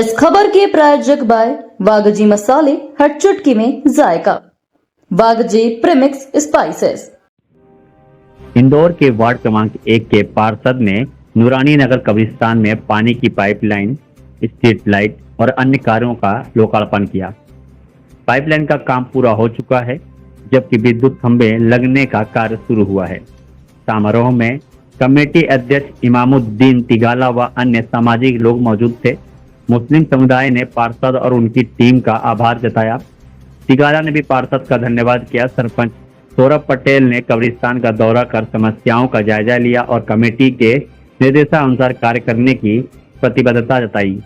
इस खबर के प्रायोजक बाय वागजी मसाले, हर चुटकी में जायका। वागजी प्रीमिक्स स्पाइसेस। इंदौर के वार्ड क्रमांक 1 के पार्षद ने नूरानी नगर कब्रिस्तान में पानी की पाइपलाइन, स्ट्रीट लाइट और अन्य कार्यों का लोकार्पण किया। पाइपलाइन का काम पूरा हो चुका है, जबकि विद्युत खंभे लगने का कार्य शुरू हुआ है। समारोह में कमेटी अध्यक्ष इमामुद्दीन तिगाला व अन्य सामाजिक लोग मौजूद थे। मुस्लिम समुदाय ने पार्षद और उनकी टीम का आभार जताया। तिगाला ने भी पार्षद का धन्यवाद किया। सरपंच सौरभ पटेल ने कब्रिस्तान का दौरा कर समस्याओं का जायजा लिया और कमेटी के निर्देशानुसार कार्य करने की प्रतिबद्धता जताई।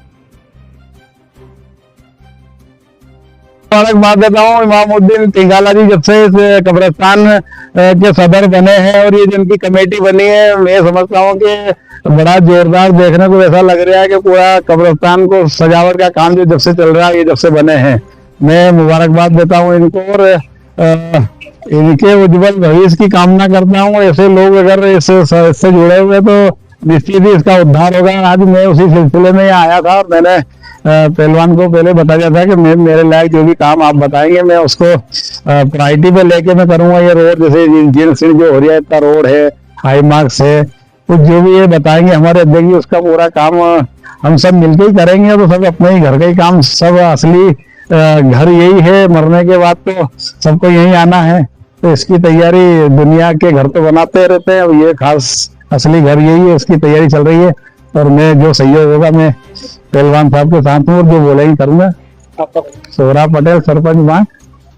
मुबारकबाद देता हूँ इमामुद्दीन तिगाला जी, जब से इस कब्रिस्तान के सदर बने हैं और ये जिनकी कमेटी बनी है, मैं समझता हूँ कि बड़ा जोरदार देखने को ऐसा लग रहा है कि पूरा कब्रिस्तान को सजावट का काम जो जब से चल रहा है, ये जब से बने हैं, मैं मुबारकबाद देता हूँ इनको और इनके उज्जवल भविष्य की कामना करता हूँ। ऐसे लोग अगर इससे जुड़े हुए तो निश्चित ही इसका उद्धार होगा। आज मैं उसी सिलसिले में यहाँ आया था और मैंने पहलवान को पहले बताया था कि मैं मेरे लायक जो भी काम आप बताएंगे मैं उसको प्रायोरिटी पे लेके मैं करूंगा। ये रोड जैसे जो हो रहा है, इतना रोड है, हाई मार्क्स है, तो जो भी ये बताएंगे हमारे अध्यक्ष जी, उसका पूरा काम हम सब मिलके ही करेंगे। तो सब अपने ही घर का ही काम, सब असली घर यही है, मरने के बाद तो सबको यही आना है, तो इसकी तैयारी दुनिया के घर तो बनाते रहते हैं, ये खास असली घर यही है, इसकी तैयारी चल रही है। और मैं जो सहयोग होगा मैं पहलवान साहब के साथ हूँ और जो बोलेंगे करूंगा। सौरभ पटेल, सरपंच बांक।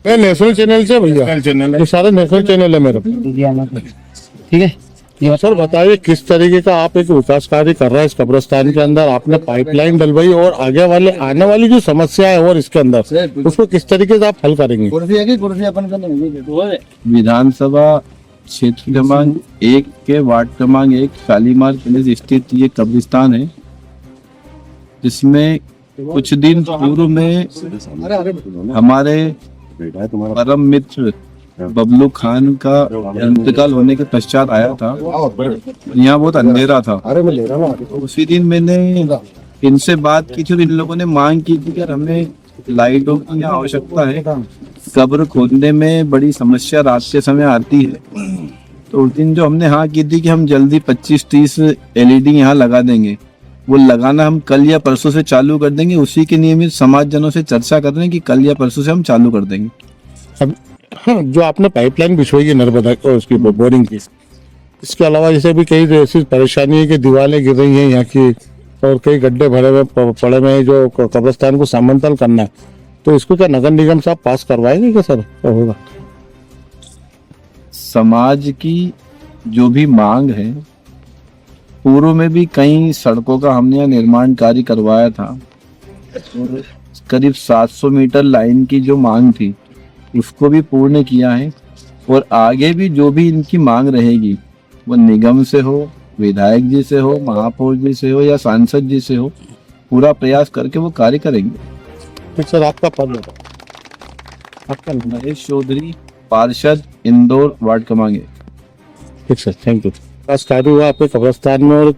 मैं नेशनल चैनल से भैया, ये सारे नेशनल चैनल है मेरा। ठीक है सर, बताइए किस तरीके का आप एक विकास कार्य कर रहे हैं इस कब्रिस्तान के अंदर। आपने पाइपलाइन डलवाई और आने वाली जो समस्या है और इसके अंदर उसको किस तरीके से आप हल करेंगे। विधानसभा क्षेत्र क्रमांक 1 के वार्ड क्रमांक 1 शालीमार पैलेस स्थित ये कब्रिस्तान है, जिसमें कुछ दिन पूर्व में हमारे परम मित्र बबलू खान का इंतकाल होने के पश्चात आया था। यहाँ बहुत अंधेरा था। उसी दिन मैंने इनसे बात की थी और इन लोगों ने मांग की थी कि हमें लाइटों की आवश्यकता है, कब्र खोदने में बड़ी समस्या रात के समय आती है। तो उस दिन जो हमने हाँ की थी कि हम जल्दी 25-30 LED यहाँ लगा देंगे, वो लगाना हम कल या परसों से चालू कर देंगे। उसी के नियमित समाज जनों से चर्चा कर रहे हैं कि कल या परसों से हम चालू कर देंगे। अब जो आपने पाइपलाइन बिछवाई है नर्मदा को, उसकी बोरिंग की, इसके अलावा जैसे भी कई ऐसी परेशानी है कि दीवारें गिर रही हैं यहाँ की और कई गड्ढे भरे हुए पड़े हुए हैं जो कब्रिस्तान को समतल करना है, तो इसको क्या नगर निगम से आप पास करवाएंगे क्या सर? क्या होगा? समाज की जो भी मांग है, पूर्व में भी कई सड़कों का हमने यहाँ निर्माण कार्य करवाया था और करीब 700 मीटर लाइन की जो मांग थी उसको भी पूर्ण किया है। और आगे भी जो भी इनकी मांग रहेगी वो निगम से हो, विधायक जी से हो, महापौर जी से हो या सांसद जी से हो, पूरा प्रयास करके वो कार्य करेंगे। सर, आपका पद आपका महेश चौधरी, पार्षद, इंदौर, वार्ड क्रमांक 1। ठीक सर, थैंक यू। विकास कार्य हुआ आपके कब्रिस्तान में और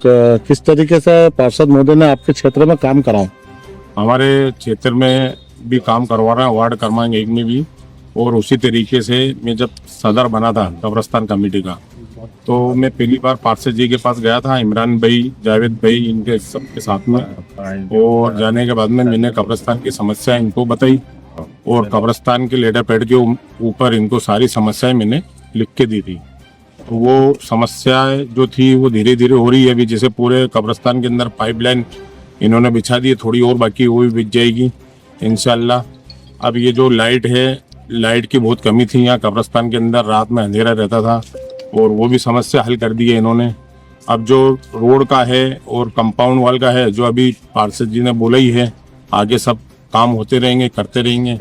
किस तरीके से पार्षद महोदय ने आपके क्षेत्र में काम कराया? हमारे क्षेत्र में भी काम करवा रहे हैं, वार्ड क्रमांक 1 में भी। और उसी तरीके से मैं जब सदर बना था कब्रिस्तान कमेटी का, तो मैं पहली बार पार्षद जी के पास गया था, इमरान भाई, जावेद भाई, इनके सबके साथ में। और जाने के बाद में मैंने कब्रिस्तान की समस्या इनको बताई और कब्रिस्तान के लेटर पैड के ऊपर इनको सारी समस्याएं मैंने लिख के दी थी। तो वो समस्याएं जो थी वो धीरे धीरे हो रही है। अभी जैसे पूरे कब्रिस्तान के अंदर पाइपलाइन इन्होंने बिछा दी है, थोड़ी और बाकी वो भी बिछ जाएगी इंशाल्लाह। अब ये जो लाइट है, लाइट की बहुत कमी थी यहाँ कब्रिस्तान के अंदर, रात में अंधेरा रहता था और वो भी समस्या हल कर दी है इन्होंने। अब जो रोड का है और कंपाउंड वॉल का है, जो अभी पार्षद जी ने बोला ही है, आगे सब काम होते रहेंगे, करते रहेंगे।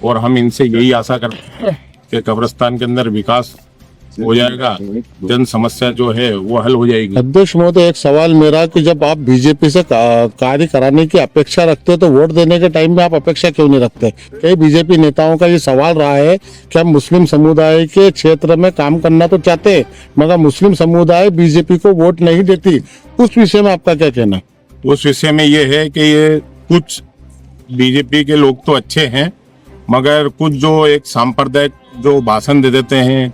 और हम इनसे यही आशा करते हैं कि कब्रिस्तान के अंदर विकास हो जाएगा, जन समस्या जो है वो हल हो जाएगी। अध्यक्ष महोदय, एक सवाल मेरा कि जब आप बीजेपी से कार्य कराने की अपेक्षा रखते हो तो वोट देने के टाइम में आप अपेक्षा क्यों नहीं रखते? कई बीजेपी नेताओं का ये सवाल रहा है कि हम मुस्लिम समुदाय के क्षेत्र में काम करना तो चाहते हैं, मगर मुस्लिम समुदाय बीजेपी को वोट नहीं देती। उस विषय में आपका क्या कहना? उस विषय में ये है कि ये कुछ बीजेपी के लोग तो अच्छे हैं, मगर कुछ जो एक सांप्रदायिक जो भाषण दे देते हैं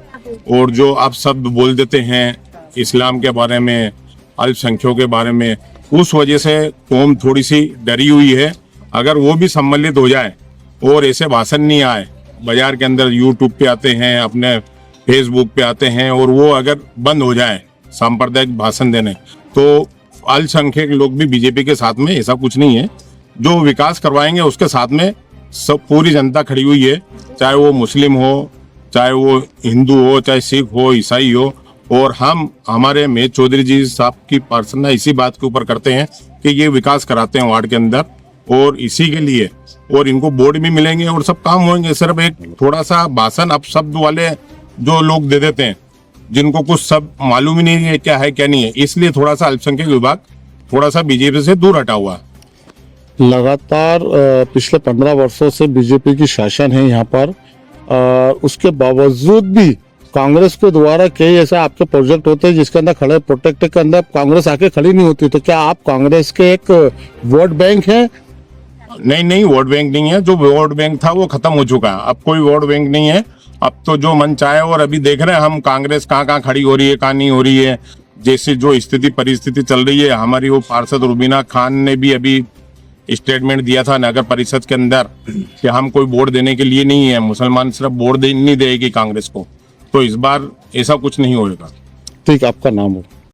और जो आप शब्द बोल देते हैं इस्लाम के बारे में, अल्पसंख्यकों के बारे में, उस वजह से कौम थोड़ी सी डरी हुई है। अगर वो भी सम्मिलित हो जाए और ऐसे भाषण नहीं आए, बाजार के अंदर यूट्यूब पे आते हैं, अपने फेसबुक पे आते हैं, और वो अगर बंद हो जाए सांप्रदायिक भाषण देने, तो अल्पसंख्यक लोग भी बीजेपी के साथ में, ऐसा कुछ नहीं है। जो विकास करवाएंगे उसके साथ में सब पूरी जनता खड़ी हुई है, चाहे वो मुस्लिम हो, चाहे वो हिंदू हो, चाहे सिख हो, ईसाई हो। और हम हमारे महेश चौधरी जी साहब की प्रार्थना इसी बात के ऊपर करते हैं कि ये विकास कराते हैं वार्ड के अंदर, और इसी के लिए और इनको बोर्ड भी मिलेंगे और सब काम होंगे। सिर्फ एक थोड़ा सा भाषण अब शब्द वाले जो लोग दे देते हैं, जिनको कुछ सब मालूम ही नहीं है क्या है क्या नहीं है, इसलिए थोड़ा सा अल्पसंख्यक विभाग थोड़ा सा बीजेपी से दूर हटा हुआ है। लगातार पिछले 15 वर्षों से बीजेपी की शासन है यहाँ पर, उसके बावजूद भी कांग्रेस के द्वारा कई ऐसे आपके प्रोजेक्ट होते हैं जिसके अंदर खड़े प्रोटेक्ट के अंदर कांग्रेस आके खड़ी नहीं होती, तो क्या आप कांग्रेस के एक वोट बैंक है? नहीं, वोट बैंक नहीं है। जो वोट बैंक था वो खत्म हो चुका है, अब कोई वोट बैंक नहीं है। अब तो जो मन चाहे, और अभी देख रहे हैं हम कांग्रेस कहाँ खड़ी हो रही है, कहाँ नहीं हो रही है। जैसे जो स्थिति परिस्थिति चल रही है, हमारी वो पार्षद रुबीना खान ने भी अभी स्टेटमेंट दिया था नगर परिषद के अंदर कि हम कोई वोट देने के लिए नहीं है, मुसलमान सिर्फ वोट नहीं देगी कांग्रेस को। तो इस बार ऐसा कुछ नहीं होगा। ठीक, आपका नाम हो?